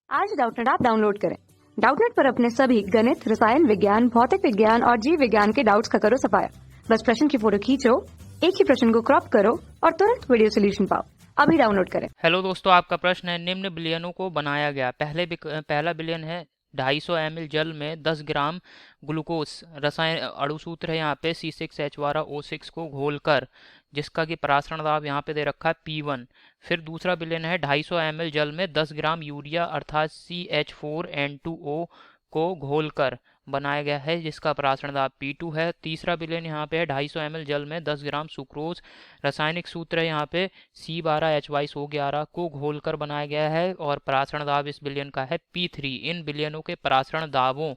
आज Doubtnut app download करें। Doubtnut पर अपने सभी गणित, रसायन विज्ञान, भौतिक विज्ञान और जीव विज्ञान के डाउट्स का करो सफाया। बस प्रश्न की फोटो खींचो, एक ही प्रश्न को क्रॉप करो और तुरंत वीडियो सोल्यूशन पाओ। अभी डाउनलोड करें। हेलो दोस्तों, आपका प्रश्न है निम्न बिलियनों को बनाया गया। पहला बिलियन है 250 ml जल में 10 ग्राम ग्लूकोज रसायन अणुसूत्र है यहाँ पे C6H12O6 को घोलकर, जिसका कि परासरण दाब यहाँ पे दे रखा है P1। फिर दूसरा बिलियन है 250 ml जल में 10 ग्राम यूरिया अर्थात CH4N2O को घोलकर बनाया गया है, जिसका परासरण दाब P2 है। तीसरा बिलियन यहाँ पे है 250 ml जल में 10 ग्राम सुक्रोज, रासायनिक सूत्र है यहाँ पे C12H22O11 को घोलकर बनाया गया है और परासरण दाब इस बिलियन का है P3। इन बिलियनों के परासरण दाबों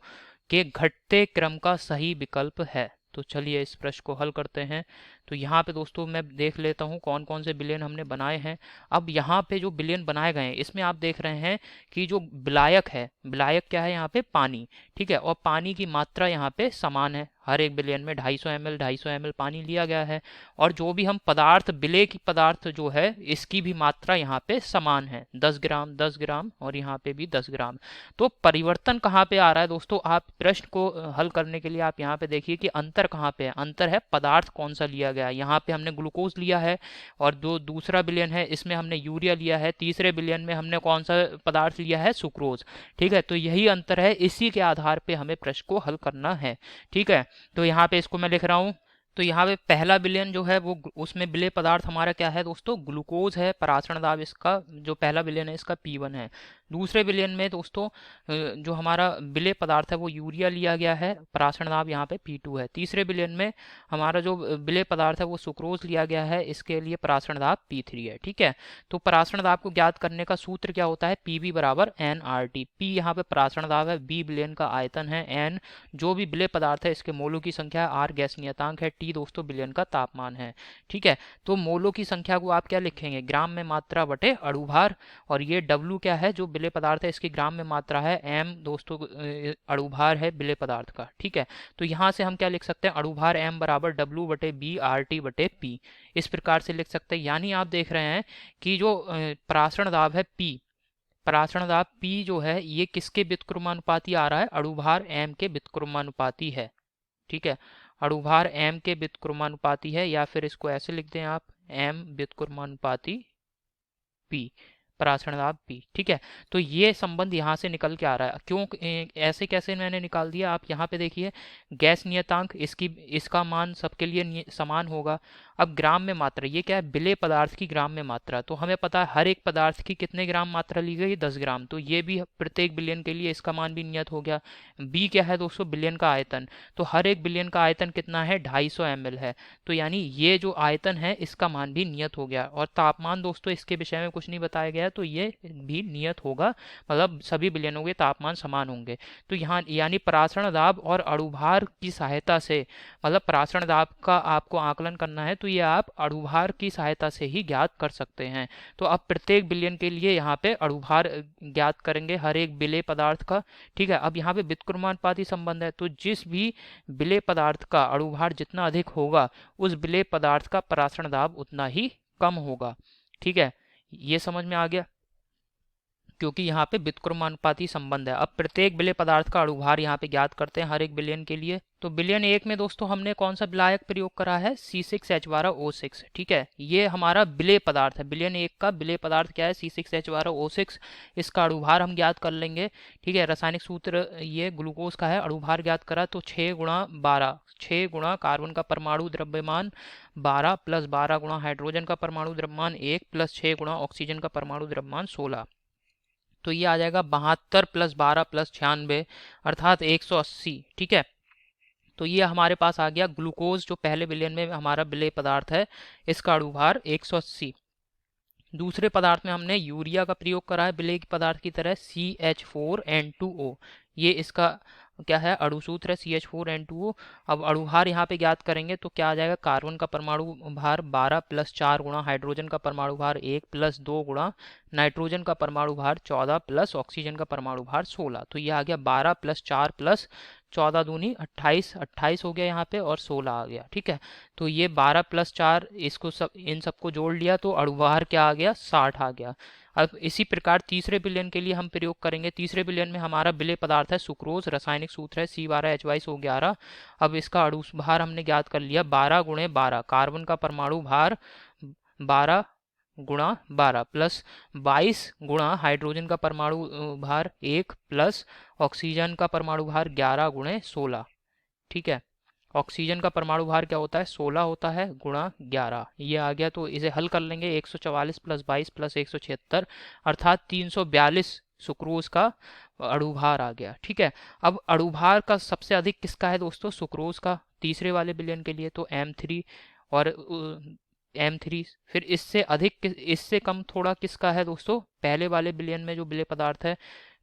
के घटते क्रम का सही विकल्प है। तो चलिए इस प्रश्न को हल करते हैं। तो यहाँ पे दोस्तों मैं देख लेता हूँ कौन कौन से बिलियन हमने बनाए हैं। अब यहाँ पे जो बिलियन बनाए गए हैं इसमें आप देख रहे हैं कि जो विलायक है, विलायक क्या है यहाँ पे? पानी। ठीक है, और पानी की मात्रा यहाँ पे समान है। हर एक बिलियन में 250 ml पानी लिया गया है। और जो भी हम पदार्थ, विलेय की पदार्थ जो है इसकी भी मात्रा यहाँ पे समान है, 10 ग्राम और यहाँ पे भी 10 ग्राम। तो परिवर्तन कहाँ पे आ रहा है दोस्तों? आप प्रश्न को हल करने के लिए आप यहाँ पे देखिए कि अंतर कहाँ पे है। अंतर है पदार्थ कौन सा लिया गया है। यहाँ पे हमने ग्लूकोज लिया है और जो दूसरा बिलियन है इसमें हमने यूरिया लिया है। तीसरे बिलियन में हमने कौन सा पदार्थ लिया है? सुक्रोज। ठीक है, तो यही अंतर है, इसी के आधार पे हमें प्रश्न को हल करना है। ठीक है, तो यहाँ पे इसको मैं लिख रहा हूँ। तो यहाँ पे पहला बिलियन जो है वो उसमें विलेय पदार्थ हमारा क्या है दोस्तों? ग्लूकोज है। परासरण दाब इसका, जो पहला बिलियन है इसका P1 है। दूसरे बिलियन में दोस्तों जो हमारा विलेय पदार्थ है वो यूरिया लिया गया है। परासरण दाब यहाँ पे P2 है। तीसरे बिलियन में हमारा जो विलेय पदार्थ है वो सुक्रोज लिया गया है, इसके लिए परासरण दाब P3 है। ठीक है, तो परासरण दाब को ज्ञात करने का सूत्र क्या होता है? PV बराबर nRT। P यहाँ पे परासरण दाब है, B बिलियन का आयतन है, N जो भी विलेय पदार्थ है इसके मोलों की संख्या है, R गैस नियतांक है, T दोस्तों बिलियन का तापमान है। ठीक है, तो मोलों की संख्या को आप क्या लिखेंगे? ग्राम में मात्रा बटे अणुभार। और ये W क्या है? जो विलेय पदार्थ है इसकी ग्राम में मात्रा है। M दोस्तों अणुभार है विलेय पदार्थ का। ठीक है, तो यहाँ से हम क्या लिख सकते हैं? अणुभार M बराबर W बटे B RT बटे P, इस प्रकार से लिख सकते हैं। यानी आप देख रहे हैं कि जो परासरण दाब है P, परासरण दाब P जो है ये किसके व्युत्क्रमानुपाती आ रहा है? अणुभार M के व्युत्क्रमानुपाती है। ठीक है, अणुभार M के व्युत्क्रमानुपाती है, या फिर इसको ऐसे लिख दें आप, M व्युत्क्रमानुपाती P, परासरण दाब P। ठीक है, तो ये संबंध यहाँ से निकल के आ रहा है। क्यों ऐसे कैसे मैंने निकाल दिया? आप यहाँ पे देखिए, गैस नियतांक इसका मान सबके लिए समान होगा। अब ग्राम में मात्रा, ये क्या है? विलेय पदार्थ की ग्राम में मात्रा। तो हमें पता है हर एक पदार्थ की कितने ग्राम मात्रा ली गई? 10 ग्राम। तो ये भी प्रत्येक बिलियन के लिए इसका मान भी नियत हो गया। B क्या है दोस्तों? बिलियन का आयतन। तो हर एक बिलियन का आयतन कितना है? 250 ml है। तो यानी ये जो आयतन है इसका मान भी नियत हो गया। और तापमान दोस्तों इसके विषय में कुछ नहीं बताया गया, तो ये भी नियत होगा, मतलब सभी बिलियनों के तापमान समान होंगे। तो यहाँ यानी परासरण दाब और अणुभार की सहायता से, मतलब परासरण दाब का आपको आकलन करना है तो ये आप अणुभार की सहायता से ही ज्ञात कर सकते हैं। तो अब प्रत्येक बिलियन के लिए यहाँ पे अणुभार ज्ञात करेंगे हर एक विलेय पदार्थ का। ठीक है, अब यहाँ पे व्युत्क्रमानुपाती संबंध है, तो जिस भी विलेय पदार्थ का अणुभार जितना अधिक होगा उस विलेय पदार्थ का परासरण दाब उतना ही कम होगा। ठीक है, ये समझ में आ गया, क्योंकि यहाँ पे व्युत्क्रमानुपाती संबंध है। अब प्रत्येक विलेय पदार्थ का अणुभार यहाँ पे ज्ञात करते हैं हर एक बिलियन के लिए। तो बिलियन 1 में दोस्तों हमने कौन सा विलायक प्रयोग करा है? C6H12O6। ठीक है, ये हमारा विलेय पदार्थ है। बिलियन 1 का विलेय पदार्थ क्या है? C6H12O6। इसका अणुभार हम ज्ञात कर लेंगे। ठीक है, रासायनिक सूत्र ये ग्लूकोज का है। अणुभार ज्ञात करा तो 6 गुणा 12, 6 गुणा कार्बन का परमाणु द्रव्यमान 12 प्लस 12 गुणा हाइड्रोजन का परमाणु द्रव्यमान 1 प्लस 6 गुणा ऑक्सीजन का परमाणु द्रव्यमान 16। तो ये आ जाएगा 72 प्लस 12 प्लस 96 अर्थात 180। ठीक है, तो ये हमारे पास आ गया ग्लूकोज, जो पहले बिलियन में हमारा विलेय पदार्थ है, इसका अणुभार 180। दूसरे पदार्थ में हमने यूरिया का प्रयोग करा है विलेय पदार्थ की तरह, CH4N2O। ये इसका क्या है? अणुसूत्र है CH4N2O। अब अणुभार यहाँ पे ज्ञात करेंगे तो क्या आ जाएगा? कार्बन का परमाणु भार 12 प्लस 4 गुणा हाइड्रोजन का परमाणु भार 1 प्लस 2 गुणा नाइट्रोजन का परमाणु भार 14 प्लस ऑक्सीजन का परमाणु भार 16। तो ये आ गया 12 प्लस 4 प्लस 14 दूनी 28, 28 हो गया यहाँ पे, और 16 आ गया। ठीक है, तो ये 12 प्लस 4, इसको सब इन सबको जोड़ लिया तो अणुभार क्या आ गया? 60 आ गया। अब इसी प्रकार तीसरे विलयन के लिए हम प्रयोग करेंगे। तीसरे विलयन में हमारा विलेय पदार्थ है सुक्रोज, रासायनिक सूत्र है C12H22O11। अब इसका अणु भार हमने ज्ञात कर लिया 12 गुणे 12, कार्बन का परमाणु भार 12 गुणा 12 प्लस 22 गुणा हाइड्रोजन का परमाणु भार 1 प्लस ऑक्सीजन का परमाणु भार 11 गुणे 16। ठीक है, ऑक्सीजन का परमाणु भार क्या होता है 16 होता है गुणा 11, ये आ गया। तो इसे हल कर लेंगे 144 प्लस 22 प्लस 176 अर्थात 342 सुक्रोज का अणुभार आ गया। ठीक है, अब अणुभार का सबसे अधिक किसका है दोस्तों, सुक्रोज का तीसरे वाले विलयन के लिए, तो M3 और M3। फिर इससे अधिक इससे कम थोड़ा किसका है दोस्तों, पहले वाले विलयन में जो विलेय पदार्थ है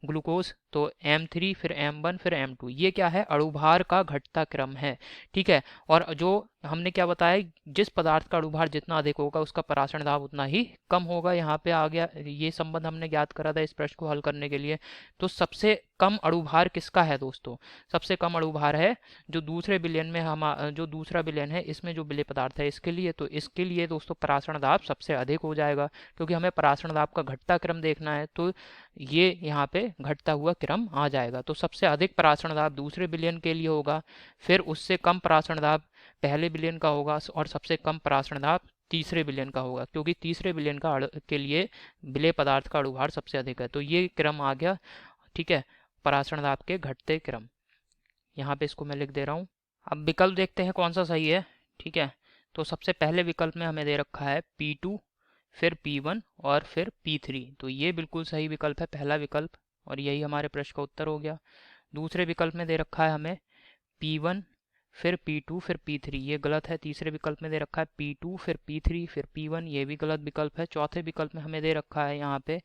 ग्लूकोज, तो M3 फिर M1 फिर M2। ये क्या है, अणुभार का घटता क्रम है। ठीक है, और जो हमने क्या बताया, जिस पदार्थ का अणुभार जितना अधिक होगा उसका परासरण दाब उतना ही कम होगा। यहाँ पे आ गया, ये संबंध हमने ज्ञात करा था इस प्रश्न को हल करने के लिए। तो सबसे कम अणुभार किसका है दोस्तों, सबसे कम अणुभार है जो दूसरे विलयन में जो दूसरा विलयन है इसमें जो विलेय पदार्थ है इसके लिए। तो इसके लिए दोस्तों परासरण दाब सबसे अधिक हो जाएगा, क्योंकि हमें परासरण दाब का घटता क्रम देखना है, तो ये यहाँ पे घटता हुआ क्रम आ जाएगा। तो सबसे अधिक परासरण दाब दूसरे विलयन के लिए होगा, फिर उससे कम परासरण दाब पहले विलयन का होगा, और सबसे कम परासरण दाब तीसरे विलयन का होगा, क्योंकि तीसरे विलयन का के लिए विलेय पदार्थ का अणुभार सबसे अधिक है। तो ये क्रम आ गया। ठीक है, परासरण दाब के घटते क्रम, यहाँ पे इसको मैं लिख दे रहा हूँ। अब विकल्प देखते हैं कौन सा सही है। ठीक है, तो सबसे पहले विकल्प में हमें दे रखा है P2 फिर P1 और फिर P3, तो ये बिल्कुल सही विकल्प है, पहला विकल्प, और यही हमारे प्रश्न का उत्तर हो गया। दूसरे विकल्प में दे रखा है हमें P1 फिर P2 फिर P3, ये गलत है। तीसरे विकल्प में दे रखा है P2 फिर P3 फिर P1, ये भी गलत विकल्प है। चौथे विकल्प में हमें दे रखा है यहाँ पे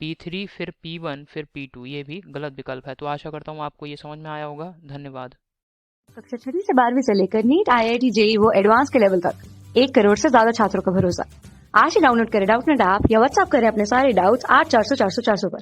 P3 फिर P1 फिर P2, ये भी गलत विकल्प है। तो आशा करता हूँ आपको ये समझ में आया होगा। धन्यवाद। कक्षा 6 से 12वीं से लेकर नीट, IIT, JEE वो एडवांस के लेवल तक 1 करोड़ से ज्यादा छात्रों का भरोसा। आज ही डाउनलोड करें डाउटनेट ऐप या व्हाट्सएप करें अपने सारे डाउट्स 8400 400 400 पर।